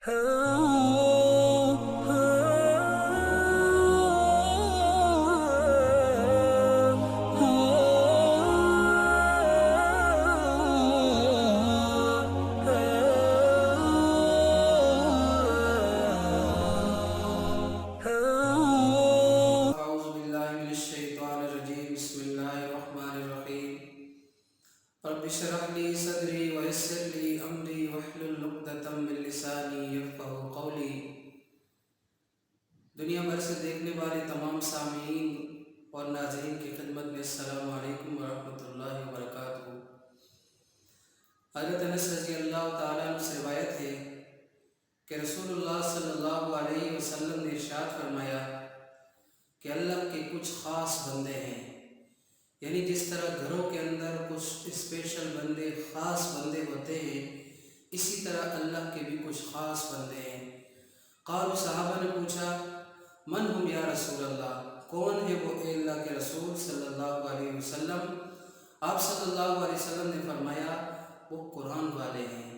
أعوذ بالله من الشيطان الرجيم بسم الله الرحمن الرحيم رب اشرح لي صدري ويسر لي أمري واحلل عقدة من لساني يفقهوا قولي دنیا بھر سے دیکھنے والے تمام سامعین اور ناظرین کی خدمت میں السلام علیکم ورحمۃ اللہ وبرکاتہ۔ حضرت انس رضی اللہ تعالیٰ عنہ سے روایت ہے کہ رسول اللہ صلی اللہ علیہ وسلم نے ارشاد فرمایا کہ اللہ کے کچھ خاص بندے ہیں، یعنی جس طرح گھروں کے اندر کچھ اسپیشل بندے، خاص بندے ہوتے ہیں، اسی طرح اللہ کے بھی کچھ خاص بندے ہیں۔ قالوا صحابہ نے پوچھا من ہم یا رسول اللہ، کون ہے وہ اے اللہ کے رسول صلی اللہ علیہ وسلم؟ آپ صلی اللہ علیہ وسلم نے فرمایا وہ قرآن والے ہیں،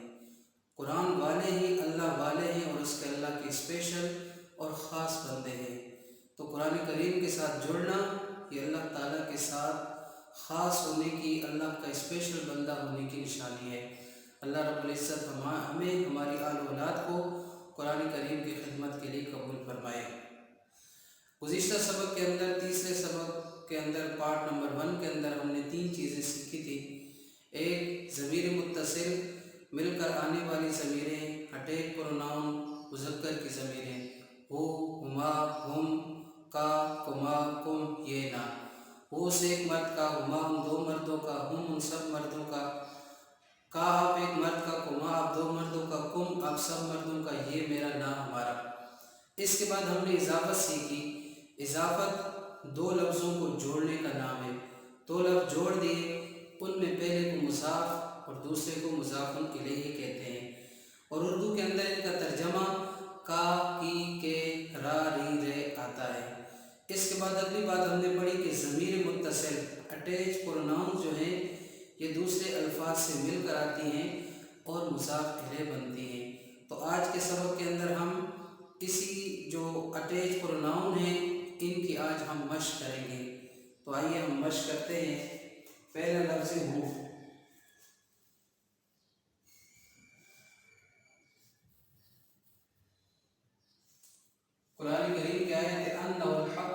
قرآن والے ہی اللہ والے ہیں اور اس کے اللہ کے اسپیشل اور خاص بندے ہیں۔ تو قرآن کریم کے ساتھ جڑنا یہ اللہ تعالیٰ کے ساتھ خاص ہونے کی، اللہ کا اسپیشل بندہ ہونے کی نشانی ہے۔ اللہ رب العزت ہمیں ہماری آل و اولاد کو قرآن کریم کی خدمت کے لیے قبول فرمائے۔ گزشتہ سبق کے اندر، تیسرے سبق کے اندر، پارٹ نمبر 1 کے اندر ہم نے 3 چیزیں سیکھی تھی۔ ایک، ضمیر متصل مل کر آنے والی ضمیریں، اٹیچ پروناؤن مذکر کی ضمیریں، ہو، ہما، ہم، کا، کما، کم، یہ نا۔ ہو سے ایک مرد کا، ہما ان 2 مردوں کا، ہم ان سب مردوں کا، کا آپ ایک مرد کا، کما آپ 2 مردوں کا، کم آپ سب مردوں کا، یہ میرا نام ہمارا۔ اس کے بعد ہم نے اضافت سیکھی۔ اضافت 2 لفظوں کو جوڑنے کا نام ہے۔ 2 لفظ جوڑ دیے، ان میں پہلے کو مضاف اور دوسرے کو مضاف الیہ کہتے ہیں، اور اردو کے اندر ان کا ترجمہ کا، کی، کے، را، ری، رے آتا ہے۔ اس کے بعد اگلی بات ہم نے پڑھی کہ ضمیر متصل اٹیچ پروناؤن جو ہیں یہ دوسرے الفاظ سے مل کر آتی ہیں اور مضاف الیہ بنتی ہیں۔ تو آج کے سبق کے اندر ہم اسی جو اٹیچ پروناؤن ہیں ان کی آج ہم مشق کریں گے۔ تو آئیے ہم مشق کرتے ہیں۔ پہلا لفظ ہو۔ قرآن کریم کی آیت ہے انہ الحق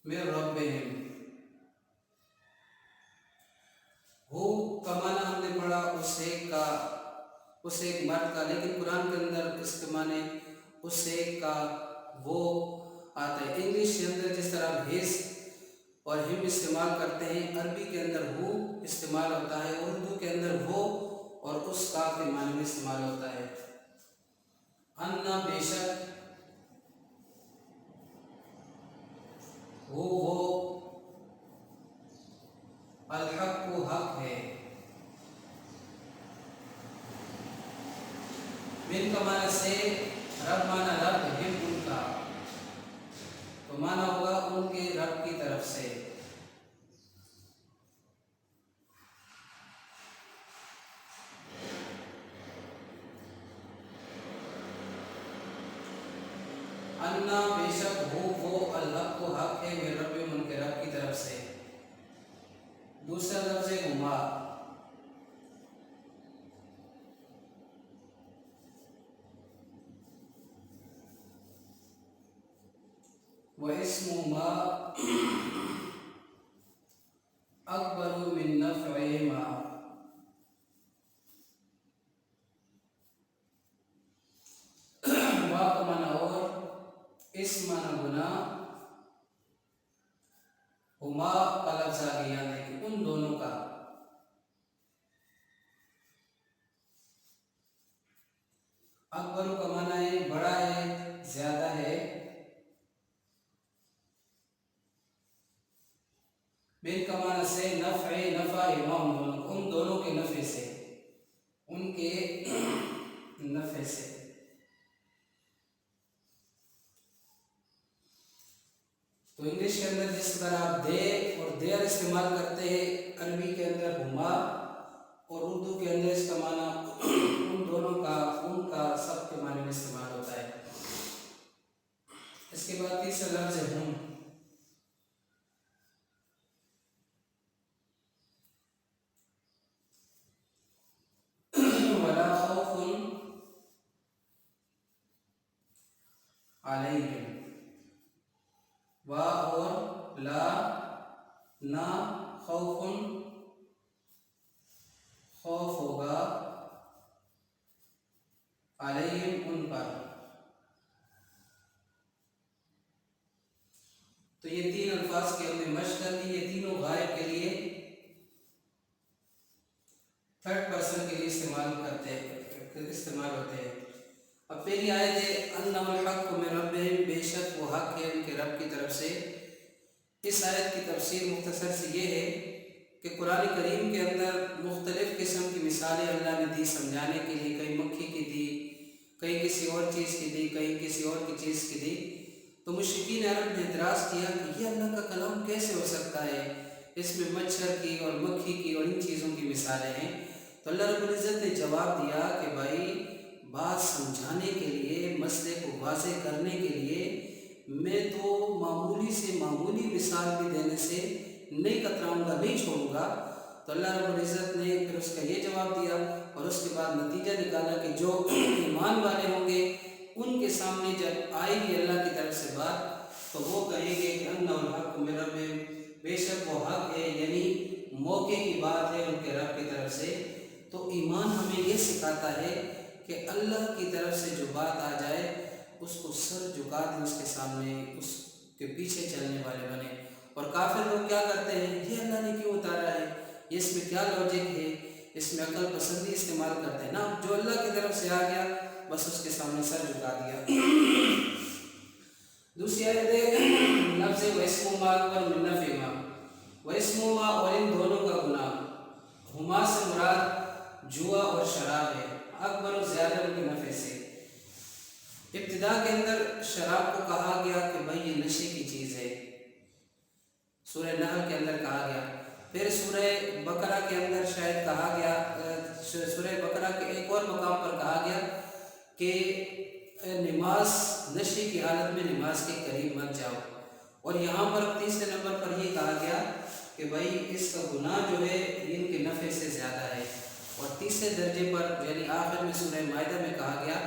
من ربہم۔ ہو کا معنی ہم نے پڑھا اس ایک کا، اس ایک مرد کا، لیکن قرآن کے اندر اس کے معنی اس ایک کا وہ آتا ہے۔ انگلش کے اندر جس طرح ہز اور ہم استعمال کرتے ہیں، عربی کے اندر ہو استعمال ہوتا ہے، اردو کے اندر وہ اور اس کا کے معنی میں استعمال ہوتا ہے۔ انا بے شک، وہ الحق کو حق ہے، من کا معنی سے، رب معنی رب، ہم ان کا، تو معنی ہوگا ان کے رب کی طرف سے۔ انا بے شک وہ الحق کو حق ہے، میرے رب ان کے رب کی طرف سے۔ دوسرا لفظ ہے ہما۔ وَاسْمُ مَا اکبر من نفع ما۔ ما کا معنی اور، اسم معنی گناہ، ہما کا لفظ آ گیا ہے کہ ان دونوں کا۔ اکبر کا معنی ہے بڑا ہے، زیادہ ہے۔ من کا معنی سے نفع، نفع ان دونوں کے نفع سے، ان کے نفع سے۔ تو تو انگلش کے اندر جس طرح آپ دے اور دیر استعمال کرتے ہیں، عربی کے اندر ہما، اور اردو کے اندر اس کا معنی ان دونوں کا، ان کا، سب کے معنی میں استعمال ہوتا ہے۔ اس کے بعد تیسرا لفظ ہے ہم۔ ولا خوف علیہم، وا اور لا، نہ، خوف، خوف ہوگا، علیہم ان پر۔ تو یہ تین الفاظ کی ہم نے مشق کر لی، یہ تینوں غائب کے لیے تھرڈ پرسن کے لیے استعمال ہوتے ہیں۔ اب پہلی آیت ہے انہ الحق من ربہم، بے شک وہ حق ہے ان کے رب کی طرف سے۔ اس آیت کی تفسیر مختصر سے یہ ہے کہ قرآن کریم کے اندر مختلف قسم کی مثالیں اللہ نے دی سمجھانے کے لیے، کئی مکھی کی دی، کئی کسی اور چیز کی دی، کئی کسی اور کی چیز کی دی۔ تو مشرکین عرب نے اعتراض کیا کہ یہ اللہ کا کلام کیسے ہو سکتا ہے، اس میں مچھر کی اور مکھی کی اور ان چیزوں کی مثالیں ہیں۔ تو اللہ رب العزت نے جواب دیا کہ بھائی، بات سمجھانے کے لیے، مسئلے کو واضح کرنے کے لیے میں تو معمولی سے معمولی مثال بھی دینے سے نہیں کتراؤں گا، نہیں چھوڑوں گا۔ تو اللہ رب العزت نے پھر اس کا یہ جواب دیا، اور اس کے بعد نتیجہ نکالا کہ جو ایمان والے ہوں گے ان کے سامنے جب آئے گی اللہ کی طرف سے بات، تو وہ کہیں گے کہ انہ الحق من ربہم، بے شک وہ حق ہے، یعنی موقع کی بات ہے ان کے رب کی طرف سے۔ تو ایمان ہمیں یہ سکھاتا ہے کہ اللہ کی طرف سے جو بات آ جائے اس کو سر جھکا دیں اس کے سامنے، اس کے پیچھے چلنے والے بنے۔ اور کافر لوگ کیا کرتے ہیں، یہ اللہ نے کیوں اتارا ہے، یہ اس میں کیا لاجک ہے، اس میں عقل پسندی استعمال کرتے ہیں نا، جو اللہ کی طرف سے آ گیا بس اس کے سامنے سر جھکا دیا۔ دوسری آیت ہے لفظ وَإِسْمُهُمَا أَكْبَرُ مِن نَفْعِهِمَا، وَإِسْمُهُمَا، اور ان دونوں کا گناہ، ہما سے مراد جوا اور شراب ہے، اکبر و زیادہ ان کے نفع سے۔ ابتدا کے اندر شراب کو کہا گیا کہ بھائی یہ نشے کی چیز ہے، سورہ نحل کے اندر کہا گیا، پھر سورہ بقرہ کے اندر شاید کہا گیا، سورہ بقرہ کے ایک اور مقام پر کہا گیا کہ نماز، نشے کی حالت میں نماز کے قریب مت جاؤ، اور یہاں پر تیسرے نمبر پر یہ کہا گیا کہ بھائی اس کا گناہ جو ہے ان کے نفع سے زیادہ ہے، اور تیسرے درجے پر یعنی آخر میں سورہ مائدہ میں کہا گیا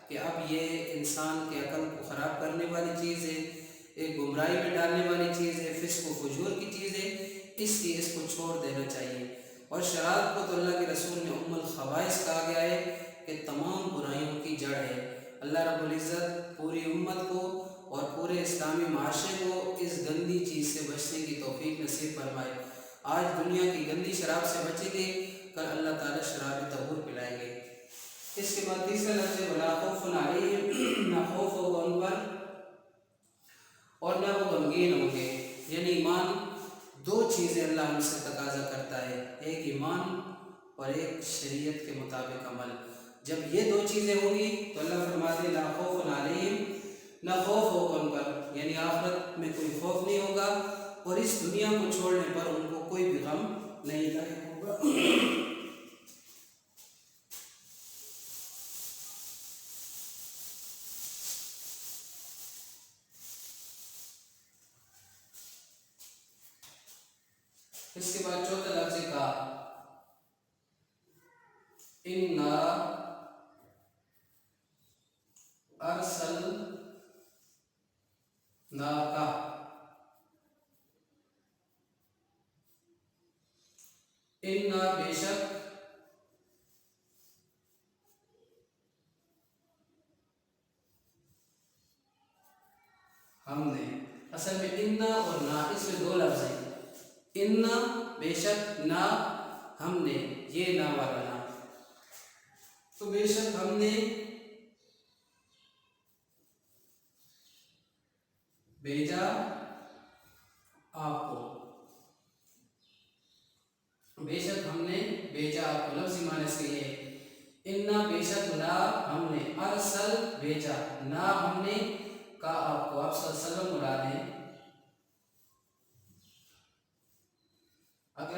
کہ اب یہ انسان کے عقل کو خراب کرنے والی چیز ہے، ایک گمراہی میں ڈالنے والی چیز ہے، فسق و فجور کی چیز ہے، اس لیے اس کو چھوڑ دینا چاہیے۔ اور شراب کو تو اللہ کے رسول نے ام الخبائث کہا گیا ہے کہ تمام برائیوں کی جڑ ہے۔ اللہ رب العزت پوری امت کو اور پورے اسلامی معاشرے کو اس گندی چیز سے بچنے کی توفیق نصیب فرمائے۔ آج دنیا کی گندی شراب سے بچیں گے، کل اللہ تعالیٰ شراب طہور پلائیں گے۔ اس کے بعد تیسرا لفظ ولا خوف علیہم، نہ خوف ہوگا ان پر اور نہ وہ غمگین ہوں گے۔ یعنی ایمان، دو چیزیں اللہ ہم سے تقاضا کرتا ہے، ایک ایمان اور ایک شریعت کے مطابق عمل۔ جب یہ دو چیزیں ہوں گی تو اللہ فرماتے ہیں لا خوف علیہم، نہ خوف ہوگا ان پر، یعنی آخرت میں کوئی خوف نہیں ہوگا، اور اس دنیا کو چھوڑنے پر ان کو کوئی بھی غم نہیں لاحق ہوگا۔ اس کے بعد چوتھا لفظ کا اِنَّا ارسلناک، اِنَّا بے شک، ہم نے، اصل میں اِنَّا اور نا، اس میں دو لفظ ہیں، اِنَّا بے شک، نا ہم نے، یہ نا والا نا، تو بے شک ہم نے بھیجا آپ کو، بے شک ہم نے بھیجا آپ کو، لفظی معنی سے یہ اِنَّا بے شک، نا ہم نے، ارسل بھیجا، نا ہم نے، کا آپ کو، آپ صلی اللہ علیہ وسلم مراد ہیں،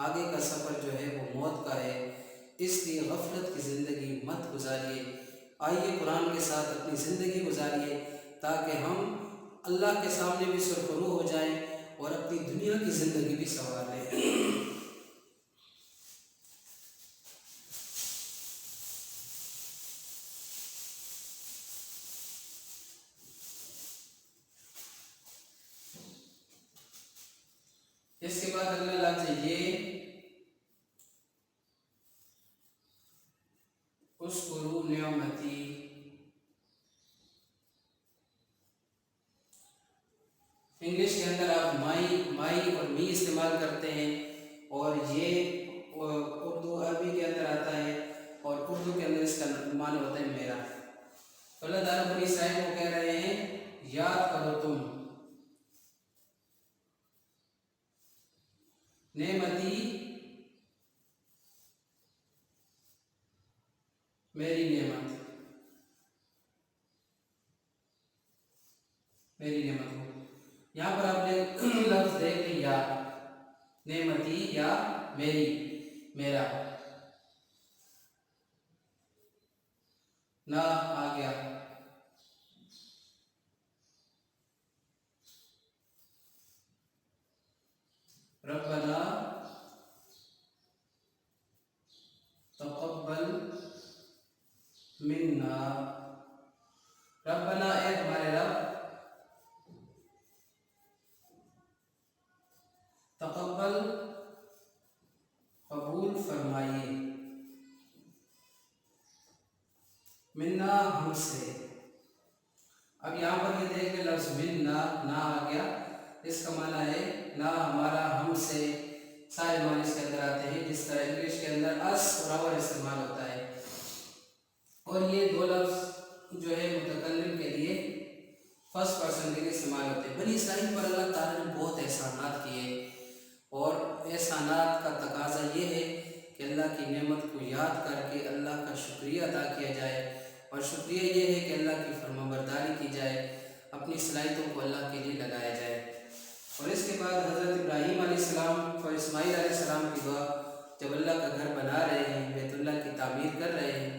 آگے کا سفر جو ہے وہ موت کا ہے، اس لیے غفلت کی زندگی مت گزاریے۔ آئیے قرآن کے ساتھ اپنی زندگی گزاریے تاکہ ہم اللہ کے سامنے بھی سرخرو ہو جائیں اور اپنی دنیا کی زندگی بھی سنوار لیں۔ اس کے بعد اگلا لفظ ہے یہ اذکروا نعمتی۔ انگلش کے اندر آپ مائی اور می استعمال کرتے ہیں، اور یہ اردو عربی کے اندر آتا ہے، اور اردو کے اندر اس کا معنی ہوتا ہے میرا۔ اللہ تعالیٰ بنی اسرائیل کو کہہ رہے ہیں یاد کرو تم نعمتی، میری نعمت، میری نعمت ہو۔ یہاں پر آپ نے لفظ دیکھ لیا، نعمتی یا میری، میرا، نہ آ گیا۔ ربنا تقبل منا، ربنا اے ہمارے رب، تقبل قبول فرمائیے، منا ہم سے۔ اب یہاں پر یہ دیکھ لیں لفظ منا، نہ آ گیا، اس کا معنی ہے نہ ہمارا، ہم سے، سارے معنی اس کے اندر آتے ہیں، جس طرح انگلش کے اندر اس اور اور استعمال ہوتا ہے۔ اور یہ دو لفظ جو ہے متکلم کے لیے فرسٹ پرسن کے لیے استعمال ہوتے ہیں۔ بنی اسرائیل پر اللہ تعالیٰ نے بہت احسانات کیے، اور احسانات کا تقاضا یہ ہے کہ اللہ کی نعمت کو یاد کر کے اللہ کا شکریہ ادا کیا جائے، اور شکریہ یہ ہے کہ اللہ کی فرمانبرداری کی جائے، اپنی صلاحیتوں کو اللہ کے لیے لگایا جائے۔ اور اس کے بعد حضرت ابراہیم علیہ السلام اور اسماعیل علیہ السلام کی دعا، جب اللہ کا گھر بنا رہے ہیں، بیت اللہ کی تعمیر کر رہے ہیں،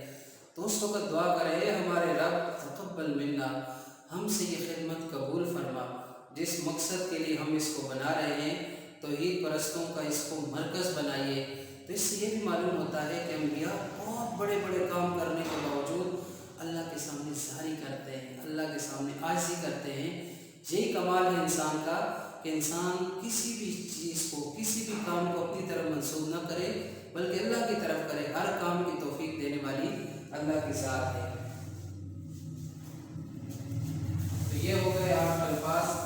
تو اس وقت دعا کرے اے ہمارے رب تقبل منا، ہم سے یہ خدمت قبول فرما، جس مقصد کے لیے ہم اس کو بنا رہے ہیں، توحید پرستوں کا اس کو مرکز بنائیے۔ تو اس سے یہ بھی معلوم ہوتا ہے کہ انبیاء بہت بڑے بڑے کام کرنے کے باوجود اللہ کے سامنے زاری کرتے ہیں، اللہ کے سامنے عاجزی کرتے ہیں۔ یہی کمال ہے انسان کا کہ انسان کسی بھی چیز کو، کسی بھی کام کو اپنی طرف منسوب نہ کرے، بلکہ اللہ کی طرف کرے۔ ہر کام کی توفیق دینے والی اللہ کی ذات ہے۔ تو یہ ہو گئے 8 الفاظ۔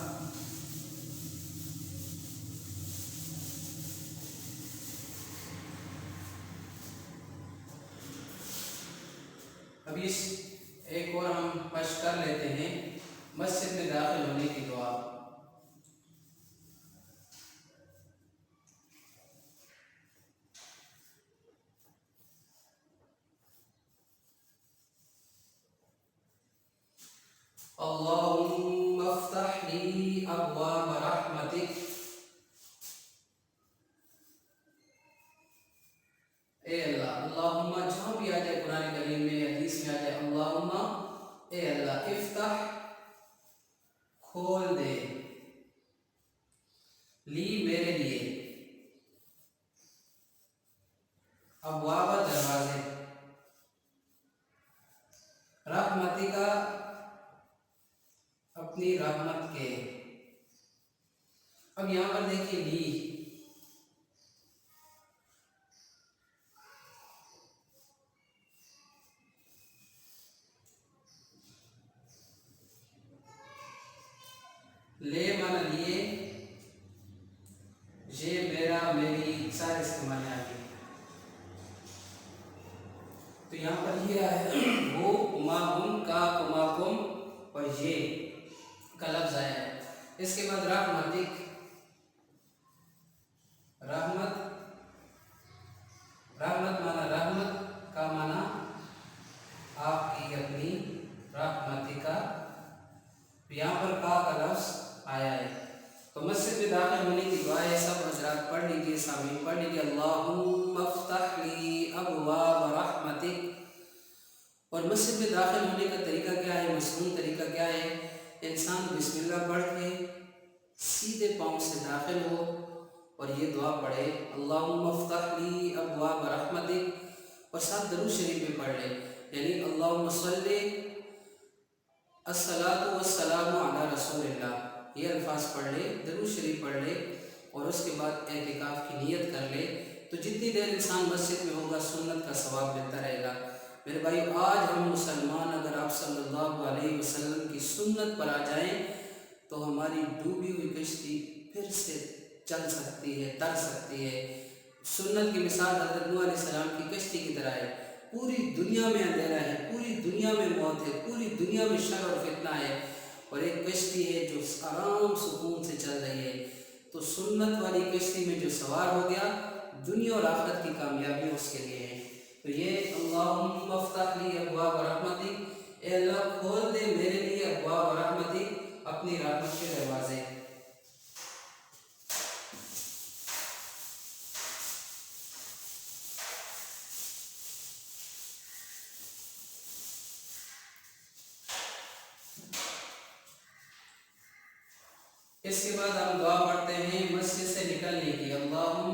ابھی ایک اور ہم مشق کر لیتے ہیں، مسجد میں داخل ہونے کی دعا۔ اللہم افتح لی ابواب رحمتک، اے اللہ، اللہم جہاں بھی آ جائے قرآن کریم میں، حدیث میں آ جائے اللہم، اے اللہ، افتح کھول دے، لی میرے لیے، ابواب دروازے، رحمتی کا اپنی رحمت کے۔ اب یہاں پر دیکھیے لی، لے مانا لیے، یہ میرا، میری، سارے استعمال آ گئے۔ تو یہاں پر یہ ہے وہ کما ہم کا کما کم، اور یہ کا لفظ آیا ہے۔ اس کے بعد رحمتک، رحمت، رحمت مانا رحمت کا مانا آپ کی اپنی، رحمتی کا، یہاں پر کا لفظ آیا ہے۔ تو مسجد میں داخل ہونے کی دعا ہے، سب حضرات پڑھ لیجیے، سامعین پڑھ لیجیے۔ برحمتک۔ اور مسجد میں داخل ہونے کا طریقہ کیا ہے، مصنون طریقہ کیا ہے، انسان بسم اللہ پڑھ کے سیدھے پاؤں سے داخل ہو اور یہ دعا پڑھے اللہم افتح لی ابواب رحمتک، اور ساتھ درود شریف میں پڑھ لے، یعنی اللہم صلی الصلاۃ والسلام علی رسول اللہ، یہ الفاظ پڑھ لے، درود شریف پڑھ لے اور اس کے بعد اعتکاف کی نیت کر لے۔ تو جتنی دیر انسان مسجد میں ہوگا سنت کا ثواب ملتا رہے گا۔ میرے بھائی آج ہم مسلمان اگر آپ صلی اللہ علیہ وسلم کی سنت پر آ جائیں تو ہماری ڈوبی ہوئی کشتی پھر سے چل سکتی ہے، تر سکتی ہے۔ سنت کی مثال حضرت نوح علیہ السلام کی کشتی کی طرح ہے۔ پوری دنیا میں اندھیرا ہے، پوری دنیا میں موت ہے، پوری دنیا میں شر اور فتنہ ہے، اور ایک کشتی ہے جو آرام سکون سے چل رہی ہے۔ تو سنت والی کشتی میں جو سوار ہو گیا دنیا اور آخرت کی کامیابی اس کے لیے ہے۔ تو یہ اللہم افتح لی ابواب رحمتک، اے اللہ کھول دے میرے لیے ابواب رحمتک، اپنی رحمت کے دروازے۔ اس کے بعد ہم دعا پڑھتے ہیں مسجد سے نکلنے کی، اللہم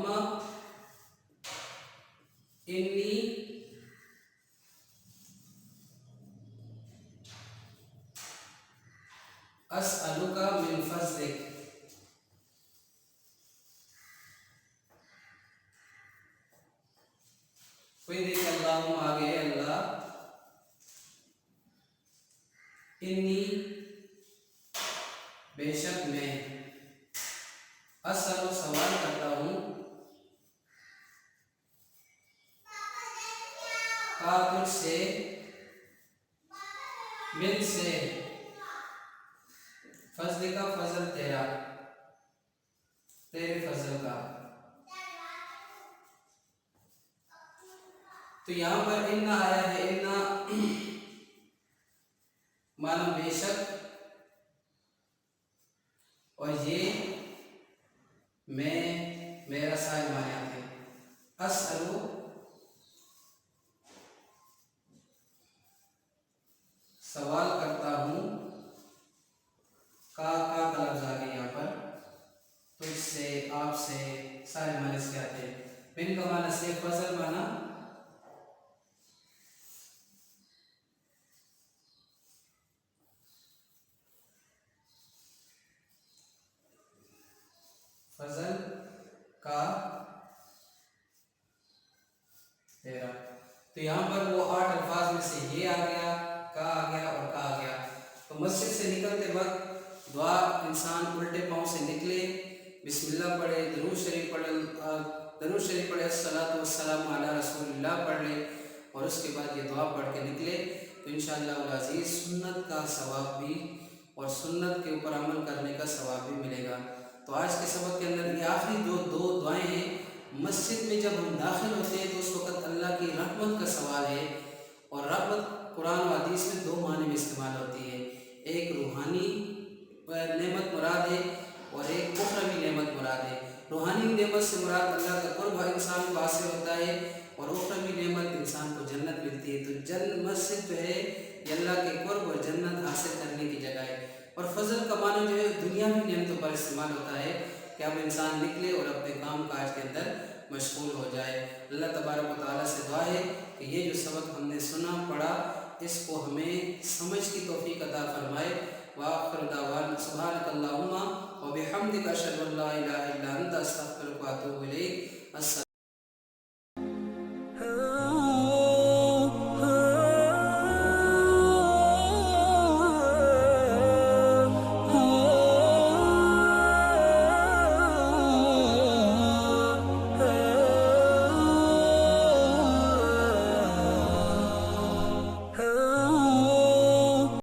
انی اسألک من فضلک، کوئی دیکھ اللہم آگے اللہ، انی بے شک میں، اسأل سوال کرتا ہوں، کا تجھ سے، من سے، فضل کا فضل تیرا، تیرے فضل کا۔ تو یہاں پر انا آیا ہے، انا مانا بے شک، اور یہ میں، میرا سائے معنی ہے۔ اسألو سوال کرتا ہوں، کا لفظ آ گیا یہاں پر، تجھ سے، آپ سے، سارے معنی سے آتے ہیں۔ من کا معنی سے فضل معنی، فضل کا تیرا۔ تو یہاں پر وہ 8 الفاظ میں سے یہ آ گیا، کا آ گیا اور کا آ گیا۔ تو مسجد سے نکلتے وقت دعا انسان الٹے پاؤں سے نکلے، بسم اللہ پڑھے، درود شریف پڑھے، الصلاۃ والسلام علی رسول اللہ پڑھ لے، اور اس کے بعد یہ دعا پڑھ کے نکلے تو انشاءاللہ العزیز سنت کا ثواب بھی اور سنت کے اوپر عمل کرنے کا ثواب بھی ملے گا۔ تو آج کے سبق کے اندر یہ آخری جو 2 دعائیں ہیں، مسجد میں جب ہم داخل ہوتے ہیں تو اس وقت اللہ کی رحمت کا سوال ہے، اور رحمت قرآن و حدیث میں 2 معنی میں استعمال ہوتی ہے، ایک روحانی نعمت مراد ہے اور ایک اخروی نعمت مراد ہے۔ روحانی نعمت سے مراد اللہ کا قرب انسان کو حاصل ہوتا ہے، اور اخروی نعمت انسان کو جنت ملتی ہے۔ تو مسجد جو ہے یہ اللہ کے قرب اور جنت حاصل کرنے کی جگہ ہے۔ اور فضل کا معنی جو ہے دنیاوی نعمتوں پر استعمال ہوتا ہے کہ اب انسان نکلے اور اپنے کام کاج کے اندر مشغول ہو جائے۔ اللہ تبارک و تعالیٰ سے دعا ہے کہ یہ جو سبق ہم نے سنا پڑھا اس کو ہمیں سمجھ کی توفیق عطا فرمائے۔ وآخر دعوانا سبحانک اللہم وبحمدک اشہد ان لا الہ الا انت استغفرک واتوب الیک۔ السلام